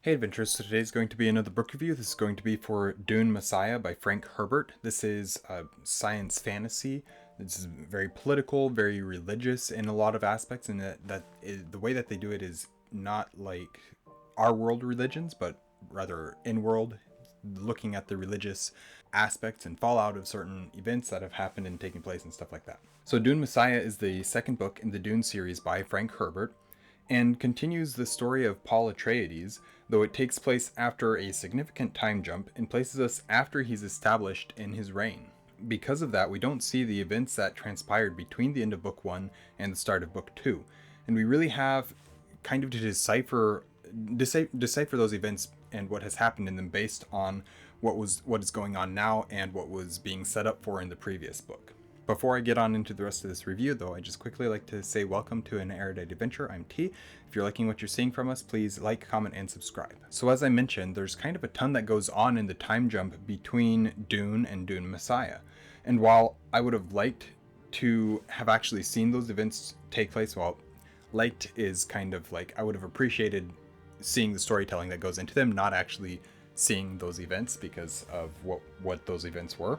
Hey adventurers, so today's going to be another book review. This is going to be for Dune Messiah by Frank Herbert. This is science fantasy. This is very political, very religious in a lot of aspects, and the way that they do it is not like our world religions, but rather in-world, looking at the religious aspects and fallout of certain events that have happened and taken place and stuff like that. So Dune Messiah is the second book in the Dune series by Frank Herbert, and continues the story of Paul Atreides, though it takes place after a significant time jump and places us after he's established in his reign. Because of that, we don't see the events that transpired between the end of Book 1 and the start of Book 2, and we really have kind of to decipher those events and what has happened in them based on what is going on now and what was being set up for in the previous book. Before I get on into the rest of this review, though, I just quickly like to say welcome to an Erudite Adventure. I'm T. If you're liking what you're seeing from us, please like, comment, and subscribe. So as I mentioned, there's kind of a ton that goes on in the time jump between Dune and Dune Messiah. And while I would have liked to have actually seen those events take place, well, liked is kind of like I would have appreciated seeing the storytelling that goes into them, not actually seeing those events because of what those events were.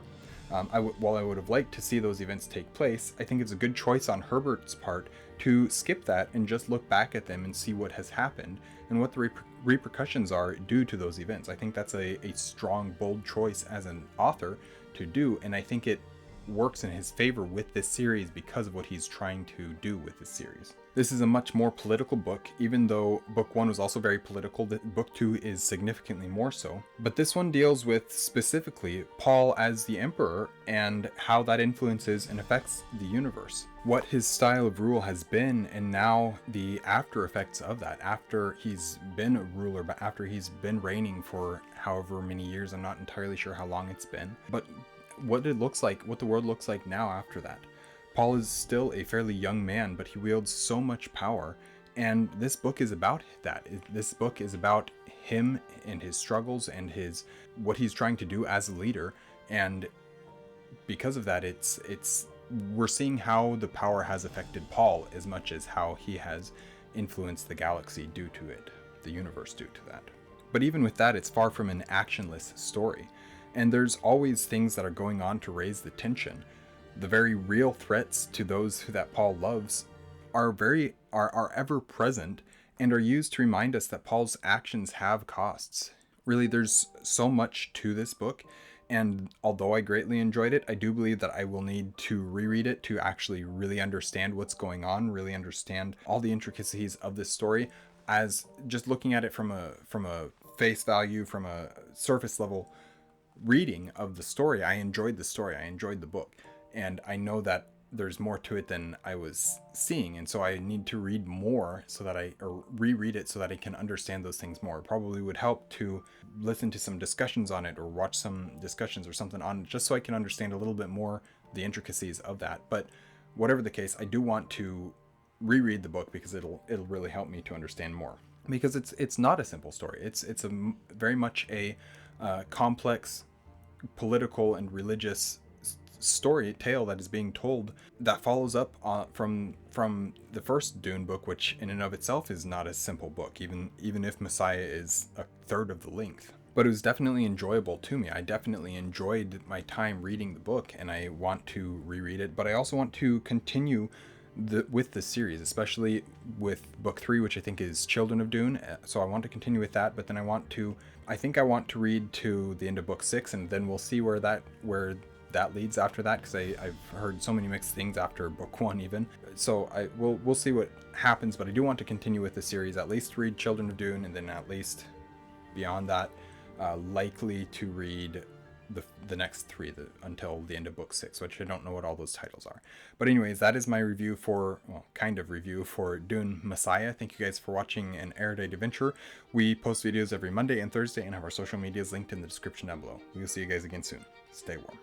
While I would have liked to see those events take place, I think it's a good choice on Herbert's part to skip that and just look back at them and see what has happened and what the repercussions are due to those events. I think that's a strong, bold choice as an author to do, and I think it works in his favor with this series because of what he's trying to do with this series. This is a much more political book, even though book 1 was also very political. Book 2 is significantly more so. But this one deals with specifically Paul as the emperor and how that influences and affects the universe. What his style of rule has been, and now the after effects of that, after he's been a ruler, but after he's been reigning for however many years. I'm not entirely sure how long it's been, but what it looks like, what the world looks like now after that. Paul is still a fairly young man, but he wields so much power, and this book is about that. This book is about him and his struggles and what he's trying to do as a leader, and because of that, we're seeing how the power has affected Paul as much as how he has influenced the galaxy due to it, the universe due to that. But even with that, it's far from an actionless story. And there's always things that are going on to raise the tension. The very real threats to those that Paul loves are ever present and are used to remind us that Paul's actions have costs. Really, there's so much to this book, and although I greatly enjoyed it, I do believe that I will need to reread it to actually really understand what's going on, really understand all the intricacies of this story. As just looking at it from a face value, from a surface level reading of the story, I enjoyed the story, I enjoyed the book, and I know that there's more to it than I was seeing, and so I need to read more or reread it so that I can understand those things more. It probably would help to listen to some discussions on it or watch some discussions or something on it, just so I can understand a little bit more the intricacies of that. But whatever the case, I do want to reread the book because it'll really help me to understand more, because it's not a simple story. It's a very much a complex political and religious story tale that is being told that follows up from the first Dune book, which in and of itself is not a simple book, even if Messiah is a third of the length. But it was definitely enjoyable to me. I definitely enjoyed my time reading the book, and I want to reread it, but I also want to continue with the series, especially with book 3, which I think is Children of Dune. So I want to continue with that, but then I want to read to the end of book 6, and then we'll see where that leads after that, because I've heard so many mixed things after book 1 even. So we'll see what happens, but I do want to continue with the series, at least read Children of Dune, and then at least beyond that, likely to read the next 3 until the end of book 6, which I don't know what all those titles are. But anyways, that is my review for Dune Messiah. Thank you guys for watching an Erudite Adventure. We post videos every Monday and Thursday and have our social medias linked in the description down below. We'll see you guys again soon. Stay warm.